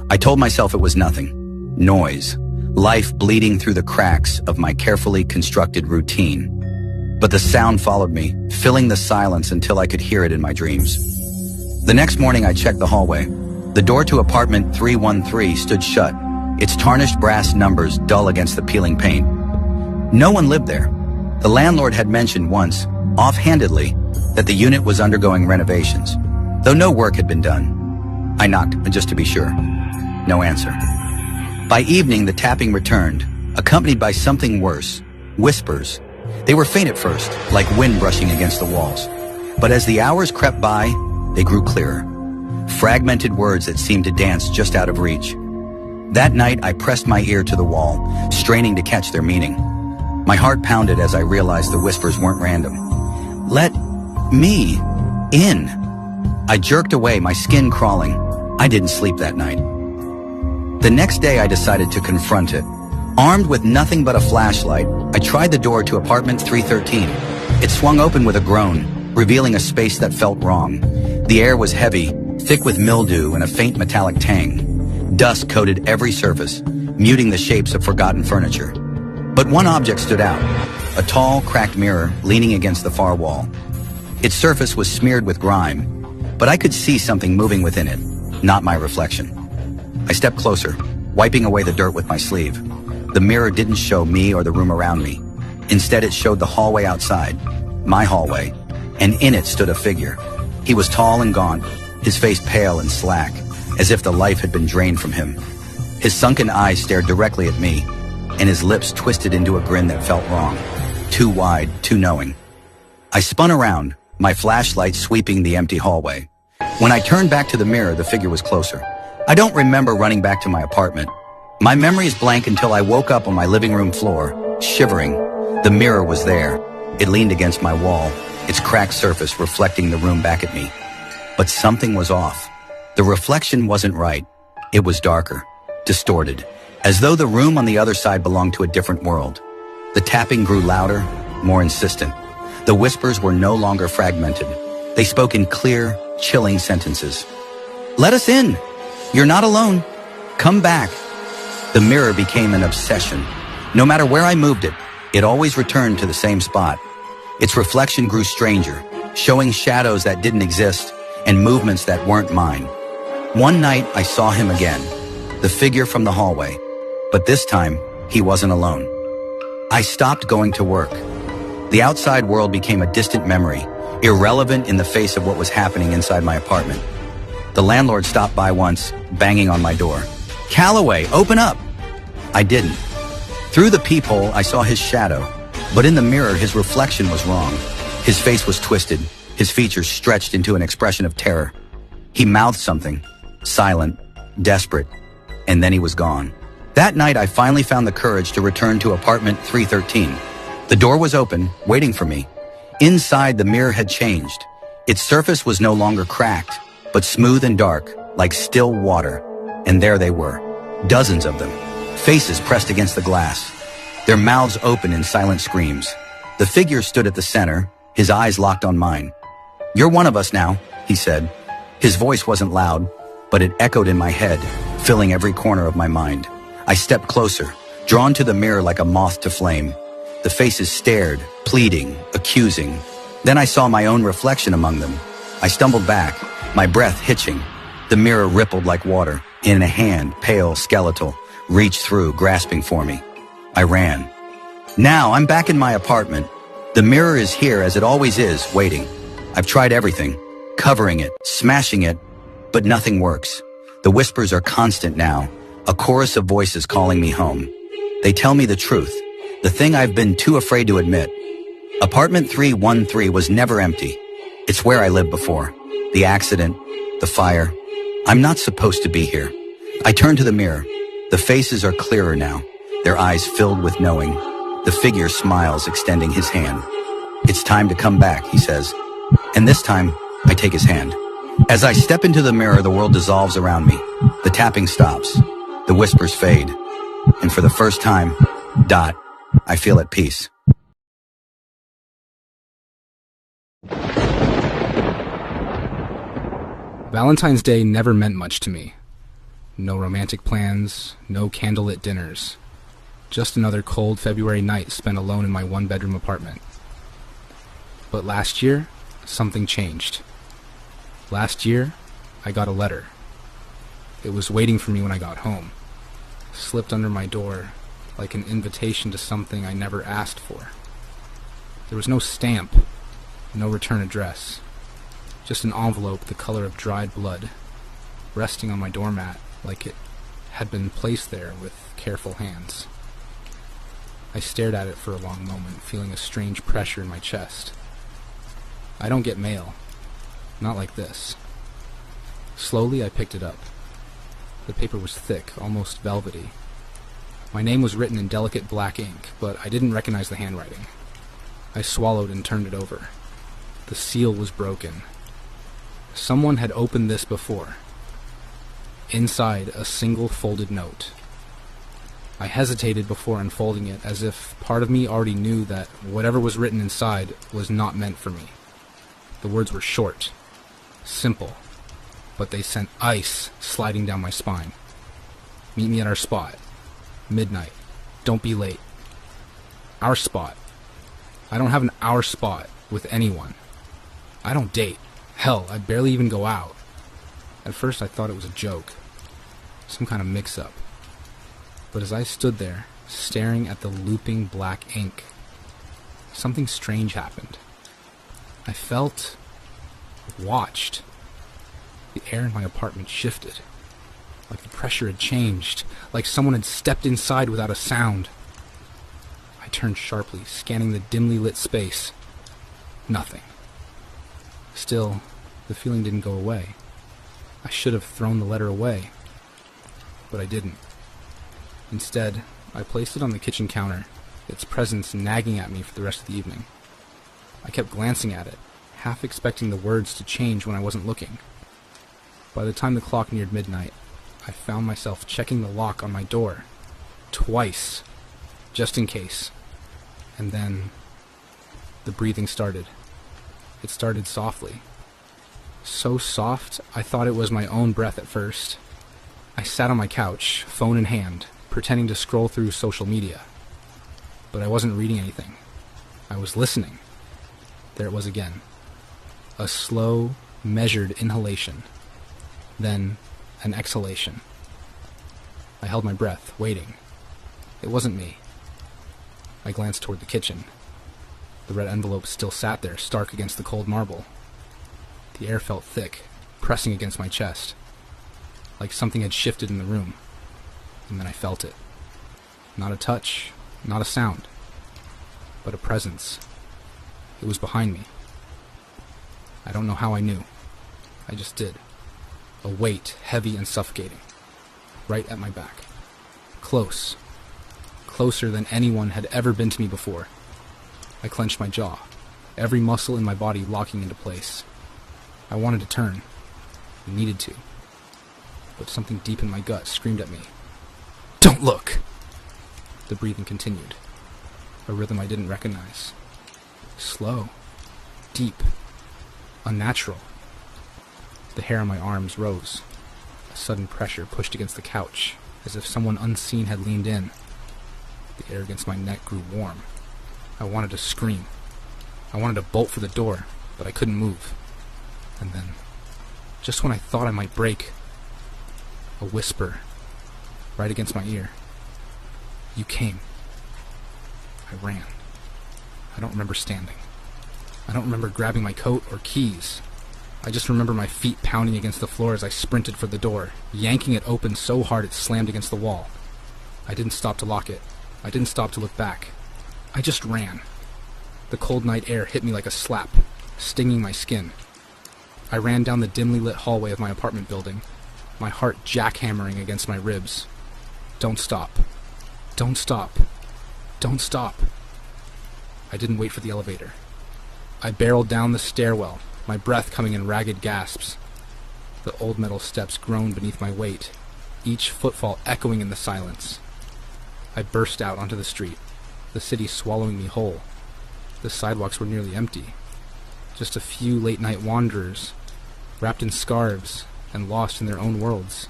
I told myself it was nothing. Noise. Life bleeding through the cracks of my carefully constructed routine. But the sound followed me, filling the silence until I could hear it in my dreams. The next morning, I checked the hallway. The door to apartment 313 stood shut, its tarnished brass numbers dull against the peeling paint. No one lived there. The landlord had mentioned once, offhandedly, that the unit was undergoing renovations, though no work had been done. I knocked, just to be sure. No answer. By evening, the tapping returned, accompanied by something worse, whispers. They were faint at first, like wind brushing against the walls. But as the hours crept by, they grew clearer. Fragmented words that seemed to dance just out of reach. That night, I pressed my ear to the wall, straining to catch their meaning. My heart pounded as I realized the whispers weren't random. Let me in. I jerked away, my skin crawling. I didn't sleep that night. The next day, I decided to confront it. Armed with nothing but a flashlight, I tried the door to apartment 313. It swung open with a groan, revealing a space that felt wrong. The air was heavy, thick with mildew and a faint metallic tang. Dust coated every surface, muting the shapes of forgotten furniture. But one object stood out, a tall, cracked mirror leaning against the far wall. Its surface was smeared with grime, but I could see something moving within it, not my reflection. I stepped closer, wiping away the dirt with my sleeve. The mirror didn't show me or the room around me. Instead, it showed the hallway outside, my hallway, and in it stood a figure. He was tall and gaunt, his face pale and slack, as if the life had been drained from him. His sunken eyes stared directly at me, and his lips twisted into a grin that felt wrong, too wide, too knowing. I spun around, my flashlight sweeping the empty hallway. When I turned back to the mirror, the figure was closer. I don't remember running back to my apartment. My memory is blank until I woke up on my living room floor, shivering. The mirror was there. It leaned against my wall, its cracked surface reflecting the room back at me. But something was off. The reflection wasn't right. It was darker, distorted, as though the room on the other side belonged to a different world. The tapping grew louder, more insistent. The whispers were no longer fragmented. They spoke in clear, chilling sentences. "Let us in! You're not alone! Come back!" The mirror became an obsession. No matter where I moved it, it always returned to the same spot. Its reflection grew stranger, showing shadows that didn't exist and movements that weren't mine. One night, I saw him again, the figure from the hallway. But this time, he wasn't alone. I stopped going to work. The outside world became a distant memory, irrelevant in the face of what was happening inside my apartment. The landlord stopped by once, banging on my door. "Calloway, open up!" I didn't. Through the peephole, I saw his shadow, but in the mirror, his reflection was wrong. His face was twisted, his features stretched into an expression of terror. He mouthed something, silent, desperate, and then he was gone. That night, I finally found the courage to return to apartment 313. The door was open, waiting for me. Inside, the mirror had changed. Its surface was no longer cracked, but smooth and dark, like still water. And there they were, dozens of them, faces pressed against the glass, their mouths open in silent screams. The figure stood at the center, his eyes locked on mine. "You're one of us now," he said. His voice wasn't loud, but it echoed in my head, filling every corner of my mind. I stepped closer, drawn to the mirror like a moth to flame. The faces stared, pleading, accusing. Then I saw my own reflection among them. I stumbled back, my breath hitching. The mirror rippled like water. In a hand, pale, skeletal, reached through, grasping for me. I ran. Now I'm back in my apartment. The mirror is here as it always is, waiting. I've tried everything, covering it, smashing it, but nothing works. The whispers are constant now, a chorus of voices calling me home. They tell me the truth, the thing I've been too afraid to admit. Apartment 313 was never empty. It's where I lived before. The accident, the fire. I'm not supposed to be here. I turn to the mirror. The faces are clearer now, their eyes filled with knowing. The figure smiles, extending his hand. It's time to come back, he says. And this time, I take his hand. As I step into the mirror, the world dissolves around me. The tapping stops. The whispers fade. And for the first time, I feel at peace. Valentine's Day never meant much to me. No romantic plans, no candlelit dinners. Just another cold February night spent alone in my one-bedroom apartment. But last year, something changed. Last year, I got a letter. It was waiting for me when I got home. Slipped under my door, like an invitation to something I never asked for. There was no stamp, no return address. Just an envelope the color of dried blood, resting on my doormat like it had been placed there with careful hands. I stared at it for a long moment, feeling a strange pressure in my chest. I don't get mail. Not like this. Slowly, I picked it up. The paper was thick, almost velvety. My name was written in delicate black ink, but I didn't recognize the handwriting. I swallowed and turned it over. The seal was broken. Someone had opened this before. Inside, a single folded note. I hesitated before unfolding it, as if part of me already knew that whatever was written inside was not meant for me. The words were short, simple, but they sent ice sliding down my spine. Meet me at our spot. Midnight. Don't be late. Our spot. I don't have an our spot with anyone. I don't date. Hell, I barely even go out. At first I thought it was a joke. Some kind of mix-up. But as I stood there, staring at the looping black ink, something strange happened. I felt watched. The air in my apartment shifted. Like the pressure had changed. Like someone had stepped inside without a sound. I turned sharply, scanning the dimly lit space. Nothing. Still, the feeling didn't go away. I should have thrown the letter away, but I didn't. Instead, I placed it on the kitchen counter, its presence nagging at me for the rest of the evening. I kept glancing at it, half expecting the words to change when I wasn't looking. By the time the clock neared midnight, I found myself checking the lock on my door, twice, just in case. And then, the breathing started. It started softly. So soft, I thought it was my own breath at first. I sat on my couch, phone in hand, pretending to scroll through social media. But I wasn't reading anything. I was listening. There it was again. A slow, measured inhalation. Then, an exhalation. I held my breath, waiting. It wasn't me. I glanced toward the kitchen. The red envelope still sat there, stark against the cold marble. The air felt thick, pressing against my chest, like something had shifted in the room. And then I felt it. Not a touch, not a sound, but a presence. It was behind me. I don't know how I knew. I just did. A weight, heavy and suffocating, right at my back. Close. Closer than anyone had ever been to me before. I clenched my jaw, every muscle in my body locking into place. I wanted to turn. I needed to. But something deep in my gut screamed at me. Don't look! The breathing continued. A rhythm I didn't recognize. Slow. Deep. Unnatural. The hair on my arms rose. A sudden pressure pushed against the couch, as if someone unseen had leaned in. The air against my neck grew warm. I wanted to scream. I wanted to bolt for the door, but I couldn't move. And then, just when I thought I might break, a whisper right against my ear. You came. I ran. I don't remember standing. I don't remember grabbing my coat or keys. I just remember my feet pounding against the floor as I sprinted for the door, yanking it open so hard it slammed against the wall. I didn't stop to lock it. I didn't stop to look back. I just ran. The cold night air hit me like a slap, stinging my skin. I ran down the dimly lit hallway of my apartment building, my heart jackhammering against my ribs. Don't stop. Don't stop. Don't stop. I didn't wait for the elevator. I barreled down the stairwell, my breath coming in ragged gasps. The old metal steps groaned beneath my weight, each footfall echoing in the silence. I burst out onto the street, the city swallowing me whole. The sidewalks were nearly empty. Just a few late-night wanderers, wrapped in scarves and lost in their own worlds.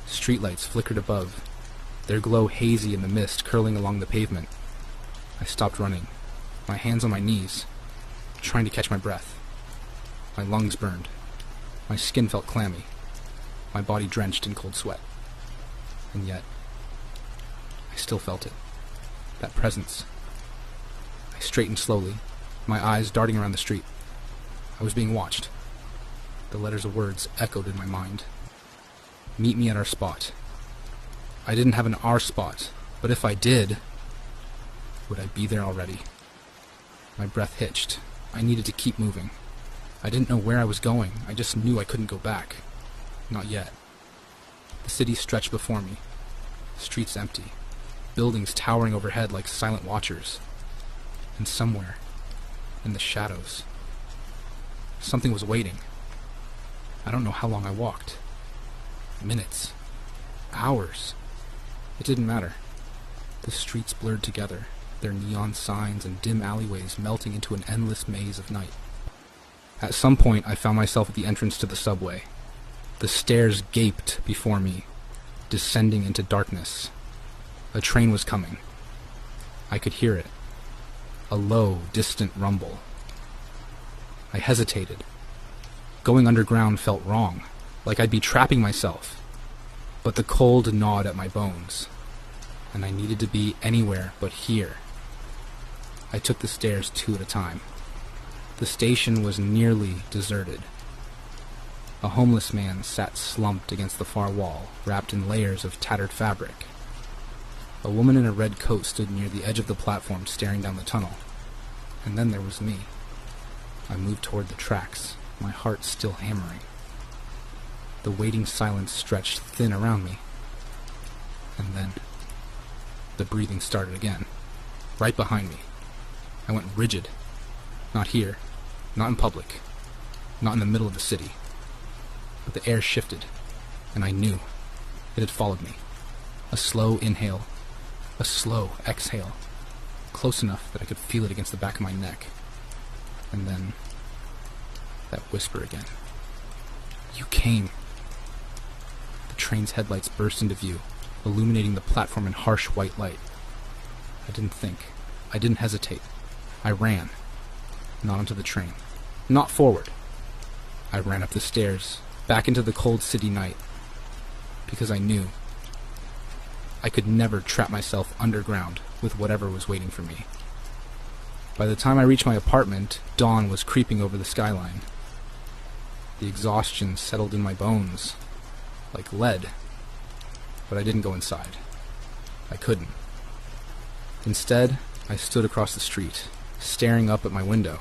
Streetlights flickered above, their glow hazy in the mist curling along the pavement. I stopped running, my hands on my knees, trying to catch my breath. My lungs burned. My skin felt clammy, my body drenched in cold sweat. And yet, I still felt it, that presence. I straightened slowly, my eyes darting around the street. I was being watched. The letters of words echoed in my mind. Meet me at our spot. I didn't have an our spot, but if I did, would I be there already? My breath hitched. I needed to keep moving. I didn't know where I was going. I just knew I couldn't go back. Not yet. The city stretched before me. Streets empty. Buildings towering overhead like silent watchers. And somewhere, in the shadows, something was waiting. I don't know how long I walked. Minutes. Hours. It didn't matter. The streets blurred together, their neon signs and dim alleyways melting into an endless maze of night. At some point, I found myself at the entrance to the subway. The stairs gaped before me, descending into darkness. A train was coming. I could hear it. A low, distant rumble. I hesitated. Going underground felt wrong, like I'd be trapping myself. But the cold gnawed at my bones, and I needed to be anywhere but here. I took the stairs 2 at a time. The station was nearly deserted. A homeless man sat slumped against the far wall, wrapped in layers of tattered fabric. A woman in a red coat stood near the edge of the platform staring down the tunnel. And then there was me. I moved toward the tracks, my heart still hammering. The waiting silence stretched thin around me. And then, the breathing started again, right behind me. I went rigid. Not here, not in public, not in the middle of the city. But the air shifted, and I knew. It had followed me. A slow inhale, a slow exhale, close enough that I could feel it against the back of my neck. And then, that whisper again. You came. The train's headlights burst into view, illuminating the platform in harsh white light. I didn't think. I didn't hesitate. I ran. Not onto the train. Not forward. I ran up the stairs, back into the cold city night. Because I knew I could never trap myself underground with whatever was waiting for me. By the time I reached my apartment, dawn was creeping over the skyline. The exhaustion settled in my bones, like lead. But I didn't go inside. I couldn't. Instead, I stood across the street, staring up at my window.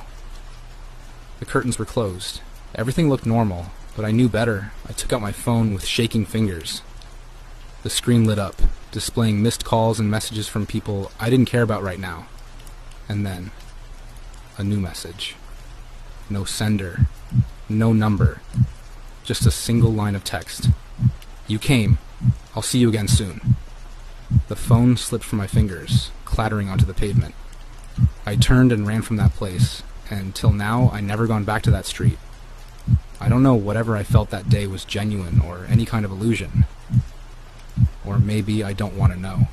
The curtains were closed. Everything looked normal, but I knew better. I took out my phone with shaking fingers. The screen lit up, displaying missed calls and messages from people I didn't care about right now. And then, a new message. No sender, no number, just a single line of text. You came. I'll see you again soon. The phone slipped from my fingers, clattering onto the pavement. I turned and ran from that place, and till now I never gone back to that street. I don't know whatever I felt that day was genuine or any kind of illusion. Or maybe I don't want to know.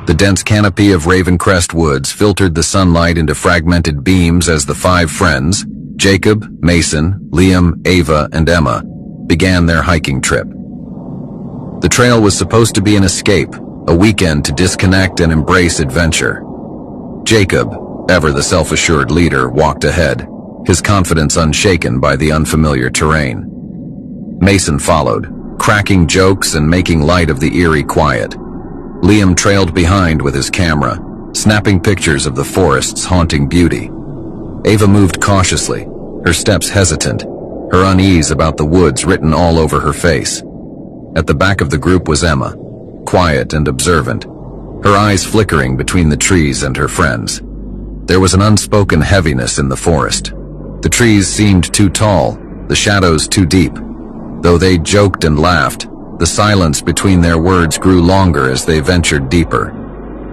The dense canopy of Ravencrest Woods filtered the sunlight into fragmented beams as the five friends, Jacob, Mason, Liam, Ava, and Emma, began their hiking trip. The trail was supposed to be an escape, a weekend to disconnect and embrace adventure. Jacob, ever the self-assured leader, walked ahead, his confidence unshaken by the unfamiliar terrain. Mason followed, cracking jokes and making light of the eerie quiet. Liam trailed behind with his camera, snapping pictures of the forest's haunting beauty. Ava moved cautiously, her steps hesitant, her unease about the woods written all over her face. At the back of the group was Emma, quiet and observant, her eyes flickering between the trees and her friends. There was an unspoken heaviness in the forest. The trees seemed too tall, the shadows too deep. Though they joked and laughed, the silence between their words grew longer as they ventured deeper.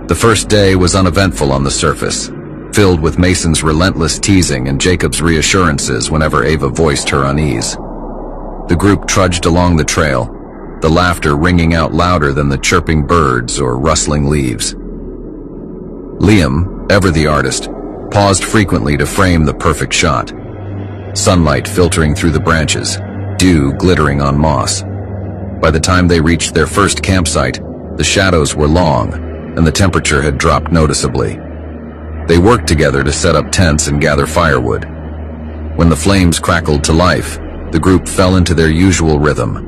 The first day was uneventful on the surface, filled with Mason's relentless teasing and Jacob's reassurances whenever Ava voiced her unease. The group trudged along the trail, the laughter ringing out louder than the chirping birds or rustling leaves. Liam, ever the artist, paused frequently to frame the perfect shot. Sunlight filtering through the branches, dew glittering on moss. By the time they reached their first campsite, the shadows were long, and the temperature had dropped noticeably. They worked together to set up tents and gather firewood. When the flames crackled to life, the group fell into their usual rhythm.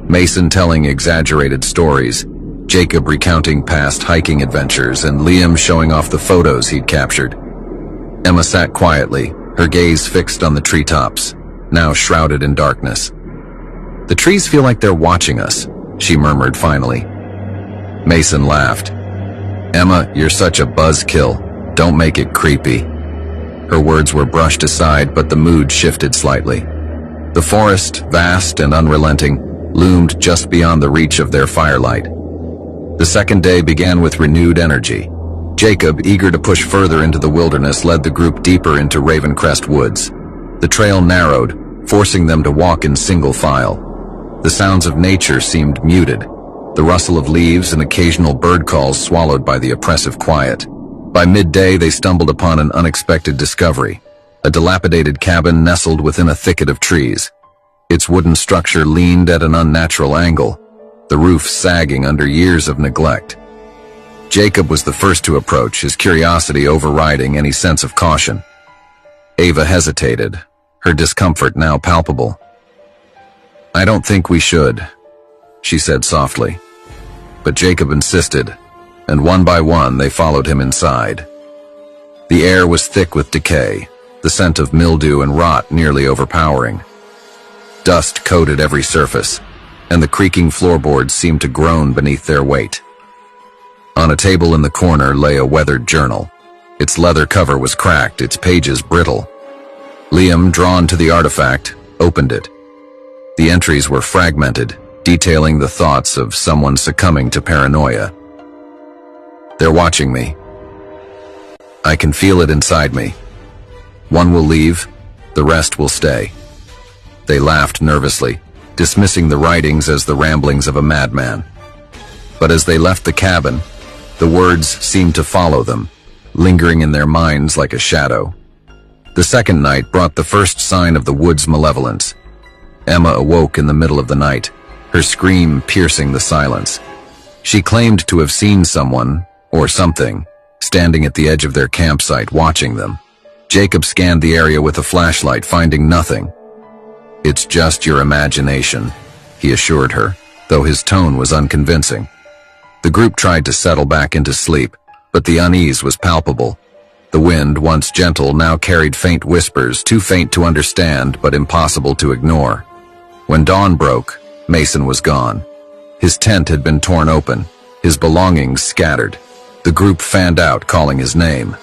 Mason telling exaggerated stories, Jacob recounting past hiking adventures, and Liam showing off the photos he'd captured. Emma sat quietly, her gaze fixed on the treetops, now shrouded in darkness. "The trees feel like they're watching us," she murmured finally. Mason laughed. "Emma, you're such a buzzkill. Don't make it creepy." Her words were brushed aside, but the mood shifted slightly. The forest, vast and unrelenting, loomed just beyond the reach of their firelight. The second day began with renewed energy. Jacob, eager to push further into the wilderness, led the group deeper into Ravencrest Woods. The trail narrowed, forcing them to walk in single file. The sounds of nature seemed muted, the rustle of leaves and occasional bird calls swallowed by the oppressive quiet. By midday, they stumbled upon an unexpected discovery, a dilapidated cabin nestled within a thicket of trees. Its wooden structure leaned at an unnatural angle, the roof sagging under years of neglect. Jacob was the first to approach, his curiosity overriding any sense of caution. Ava hesitated, her discomfort now palpable. "I don't think we should," she said softly. But Jacob insisted, and one by one they followed him inside. The air was thick with decay, the scent of mildew and rot nearly overpowering. Dust coated every surface, and the creaking floorboards seemed to groan beneath their weight. On a table in the corner lay a weathered journal. Its leather cover was cracked, its pages brittle. Liam, drawn to the artifact, opened it. The entries were fragmented, detailing the thoughts of someone succumbing to paranoia. "They're watching me. I can feel it inside me. One will leave, the rest will stay." They laughed nervously, dismissing the writings as the ramblings of a madman. But as they left the cabin, the words seemed to follow them, lingering in their minds like a shadow. The second night brought the first sign of the wood's malevolence. Emma awoke in the middle of the night, her scream piercing the silence. She claimed to have seen someone, or something, standing at the edge of their campsite watching them. Jacob scanned the area with a flashlight, finding nothing. "It's just your imagination," he assured her, though his tone was unconvincing. The group tried to settle back into sleep, but the unease was palpable. The wind, once gentle, now carried faint whispers, too faint to understand but impossible to ignore. When dawn broke, Mason was gone. His tent had been torn open, his belongings scattered. The group fanned out, calling his name.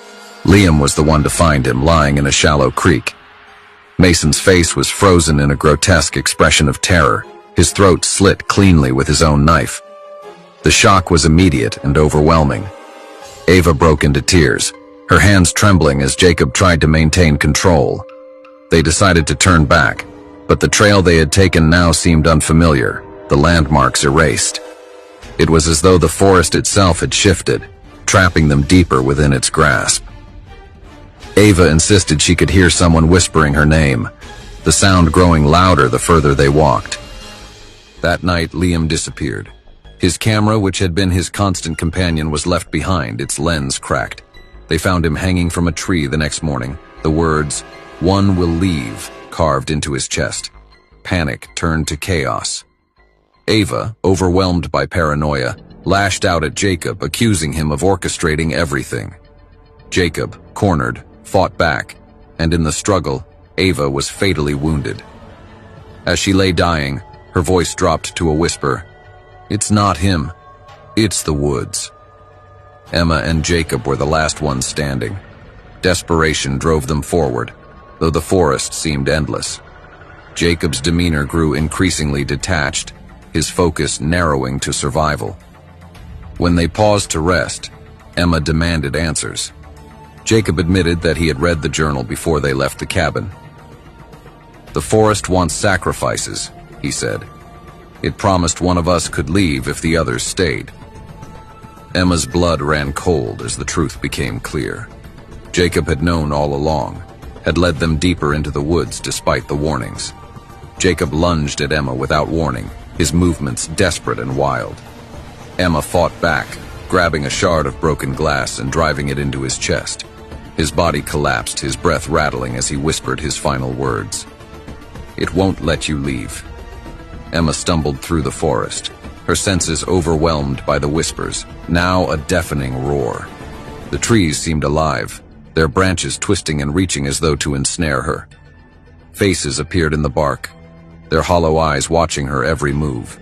Liam was the one to find him, lying in a shallow creek. Mason's face was frozen in a grotesque expression of terror, his throat slit cleanly with his own knife. The shock was immediate and overwhelming. Ava broke into tears, her hands trembling as Jacob tried to maintain control. They decided to turn back, but the trail they had taken now seemed unfamiliar, the landmarks erased. It was as though the forest itself had shifted, trapping them deeper within its grasp. Ava insisted she could hear someone whispering her name, the sound growing louder the further they walked. That night, Liam disappeared. His camera, which had been his constant companion, was left behind, its lens cracked. They found him hanging from a tree the next morning, the words, "One will leave," carved into his chest. Panic turned to chaos. Ava, overwhelmed by paranoia, lashed out at Jacob, accusing him of orchestrating everything. Jacob, cornered, fought back, and in the struggle, Ava was fatally wounded. As she lay dying, her voice dropped to a whisper, "It's not him, it's the woods." Emma and Jacob were the last ones standing. Desperation drove them forward, though the forest seemed endless. Jacob's demeanor grew increasingly detached, his focus narrowing to survival. When they paused to rest, Emma demanded answers. Jacob admitted that he had read the journal before they left the cabin. "The forest wants sacrifices," he said. "It promised one of us could leave if the others stayed." Emma's blood ran cold as the truth became clear. Jacob had known all along, had led them deeper into the woods despite the warnings. Jacob lunged at Emma without warning, his movements desperate and wild. Emma fought back, grabbing a shard of broken glass and driving it into his chest. His body collapsed, his breath rattling as he whispered his final words. "It won't let you leave." Emma stumbled through the forest, her senses overwhelmed by the whispers, now a deafening roar. The trees seemed alive, their branches twisting and reaching as though to ensnare her. Faces appeared in the bark, their hollow eyes watching her every move.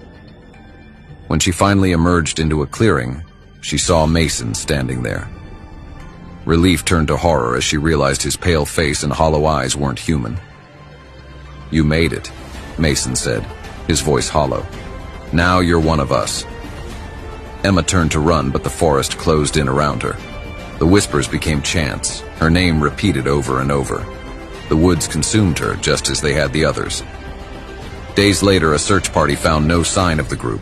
When she finally emerged into a clearing, she saw Mason standing there. Relief turned to horror as she realized his pale face and hollow eyes weren't human. "You made it," Mason said, his voice hollow. "Now you're one of us." Emma turned to run, but the forest closed in around her. The whispers became chants, her name repeated over and over. The woods consumed her just as they had the others. Days later, a search party found no sign of the group,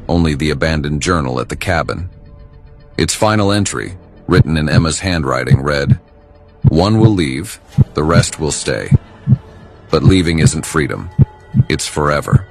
only the abandoned journal at the cabin. Its final entry, written in Emma's handwriting, read, "One will leave, the rest will stay. But leaving isn't freedom, it's forever."